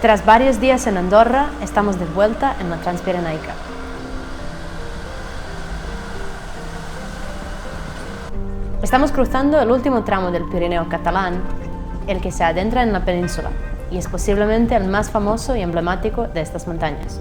Tras varios días en Andorra, estamos de vuelta en la Transpirenaica. Estamos cruzando el último tramo del Pirineo catalán, el que se adentra en la península, y es posiblemente el más famoso y emblemático de estas montañas.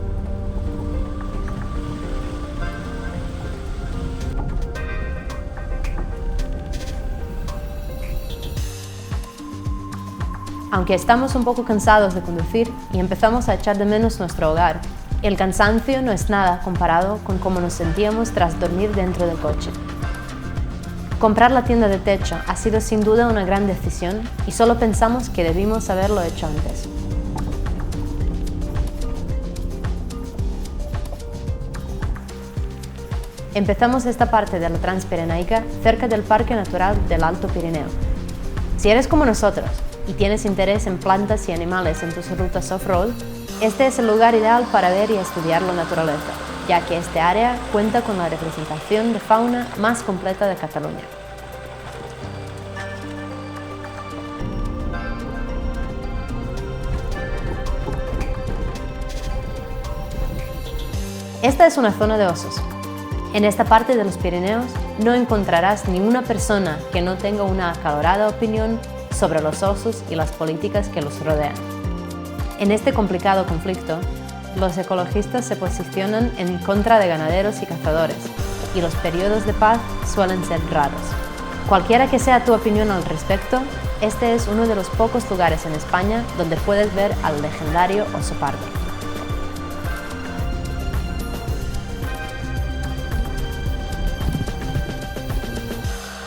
Aunque estamos un poco cansados de conducir y empezamos a echar de menos nuestro hogar, el cansancio no es nada comparado con cómo nos sentíamos tras dormir dentro del coche. Comprar la tienda de techo ha sido sin duda una gran decisión y solo pensamos que debimos haberlo hecho antes. Empezamos esta parte de la Transpirenaica cerca del Parque Natural del Alto Pirineo. Si eres como nosotros y tienes interés en plantas y animales en tus rutas off-road, este es el lugar ideal para ver y estudiar la naturaleza, ya que este área cuenta con la representación de fauna más completa de Cataluña. Esta es una zona de osos. En esta parte de los Pirineos no encontrarás ninguna persona que no tenga una acalorada opinión sobre los osos y las políticas que los rodean. En este complicado conflicto, los ecologistas se posicionan en contra de ganaderos y cazadores, y los periodos de paz suelen ser raros. Cualquiera que sea tu opinión al respecto, este es uno de los pocos lugares en España donde puedes ver al legendario oso pardo.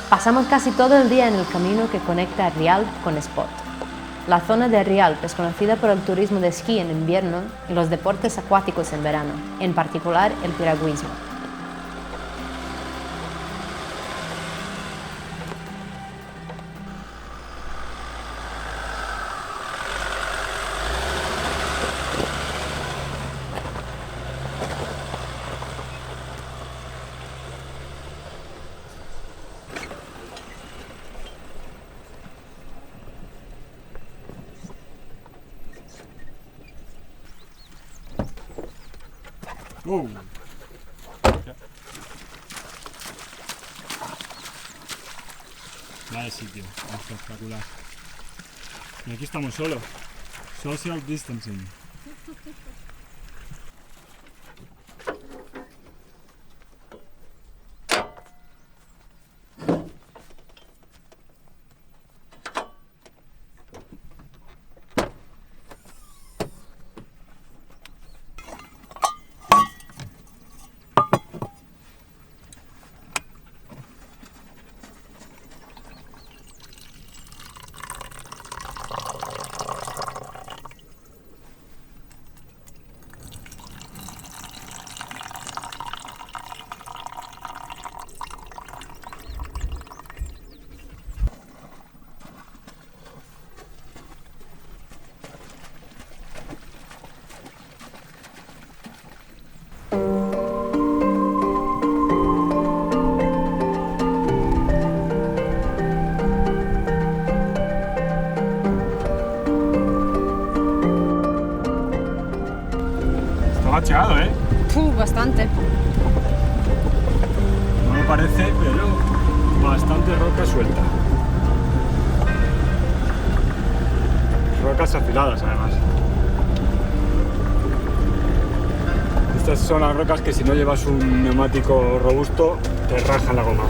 Pasamos casi todo el día en el camino que conecta Rialp con Espot. La zona de Rialp es conocida por el turismo de esquí en invierno y los deportes acuáticos en verano, en particular el piragüismo. Vaya sitio, espectacular. Y aquí estamos solos. Social distancing. Está bacheado, ¿eh? Bastante. No me parece, pero bastante roca suelta. Rocas afiladas, además. Estas son las rocas que si no llevas un neumático robusto, te rajan la goma.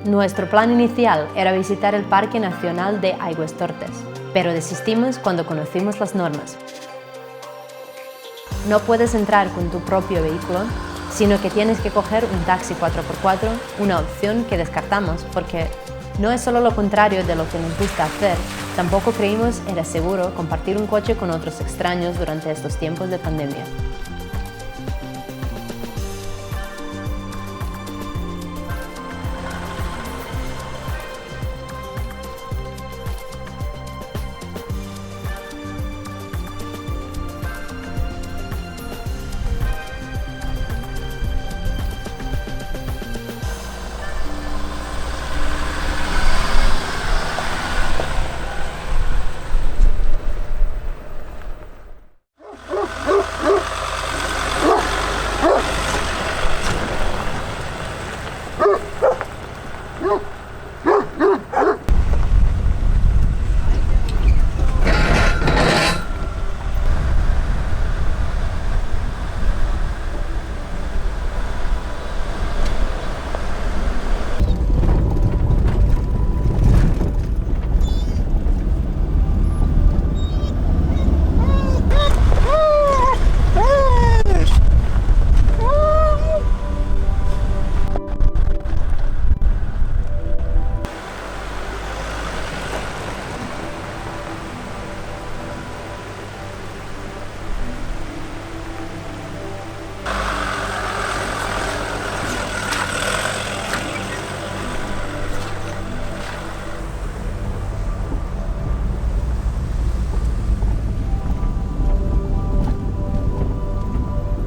Nuestro plan inicial era visitar el Parque Nacional de Aigüestortes, pero desistimos cuando conocimos las normas. no puedes entrar con tu propio vehículo, sino que tienes que coger un taxi 4x4, una opción que descartamos porque no es solo lo contrario de lo que nos gusta hacer, tampoco creímos era seguro compartir un coche con otros extraños durante estos tiempos de pandemia.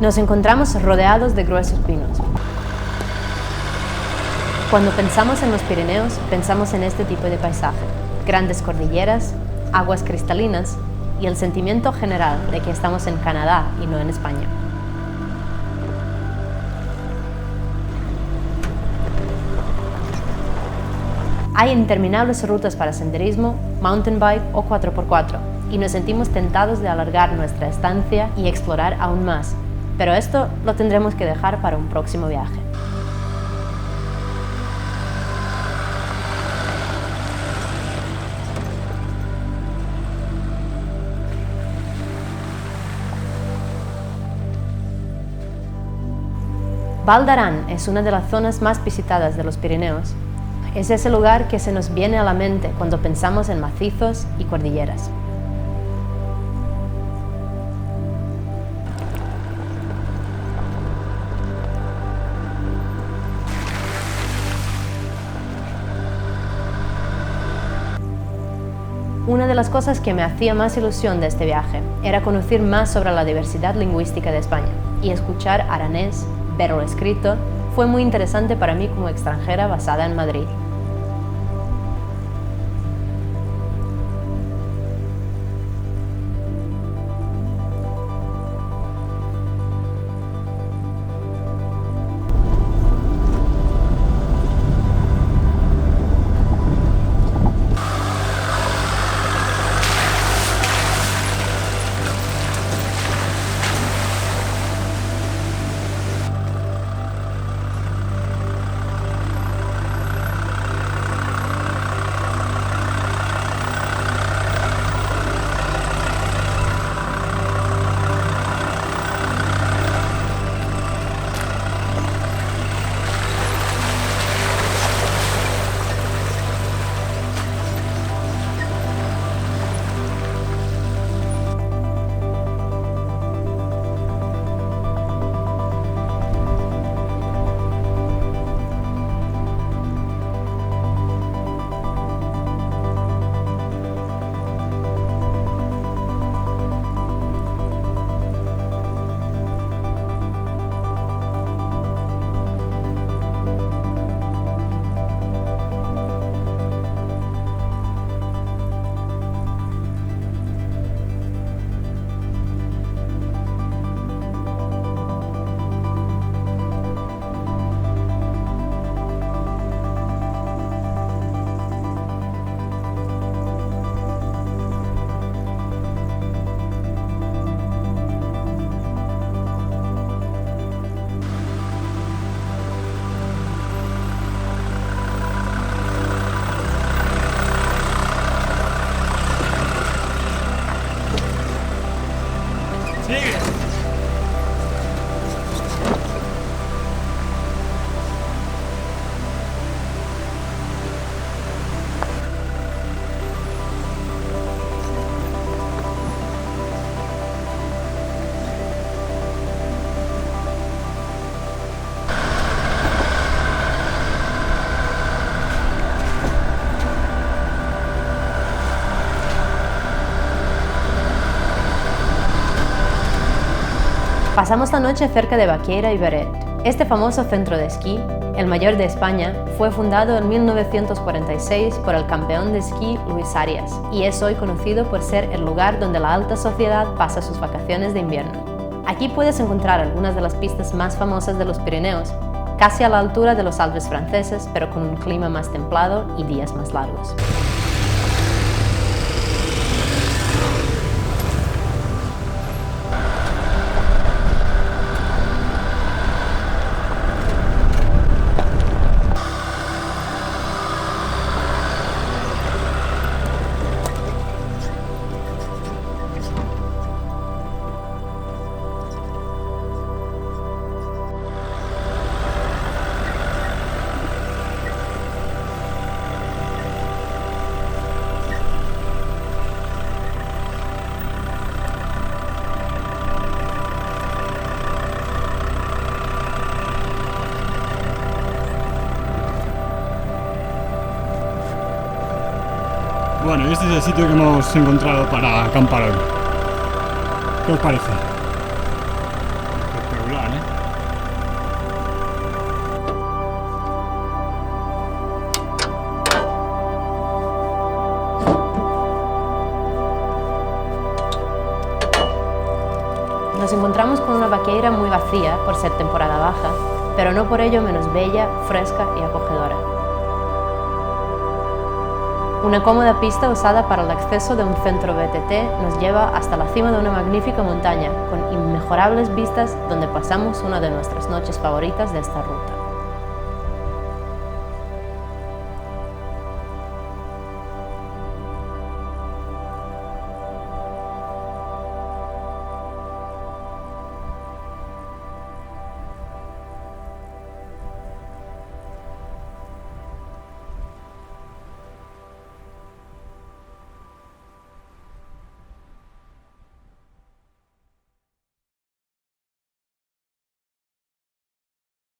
Nos encontramos rodeados de gruesos pinos. Cuando pensamos en los Pirineos, pensamos en este tipo de paisaje: grandes cordilleras, aguas cristalinas y el sentimiento general de que estamos en Canadá y no en España. Hay interminables rutas para senderismo, mountain bike o 4x4 y nos sentimos tentados de alargar nuestra estancia y explorar aún más. Pero esto lo tendremos que dejar para un próximo viaje. Val d'Aran es una de las zonas más visitadas de los Pirineos. Es ese lugar que se nos viene a la mente cuando pensamos en macizos y cordilleras. Una de las cosas que me hacía más ilusión de este viaje era conocer más sobre la diversidad lingüística de España, y escuchar aranés, verlo escrito, fue muy interesante para mí como extranjera basada en Madrid. Pasamos la noche cerca de Baqueira y Beret. Este famoso centro de esquí, el mayor de España, fue fundado en 1946 por el campeón de esquí Luis Arias y es hoy conocido por ser el lugar donde la alta sociedad pasa sus vacaciones de invierno. Aquí puedes encontrar algunas de las pistas más famosas de los Pirineos, casi a la altura de los Alpes franceses, pero con un clima más templado y días más largos. Bueno, este es el sitio que hemos encontrado para acampar hoy. ¿Qué os parece? Espectacular, ¿eh? Nos encontramos con una Baqueira muy vacía por ser temporada baja, pero no por ello menos bella, fresca y acogedora. Una cómoda pista usada para el acceso de un centro BTT nos lleva hasta la cima de una magnífica montaña con inmejorables vistas donde pasamos una de nuestras noches favoritas de esta ruta.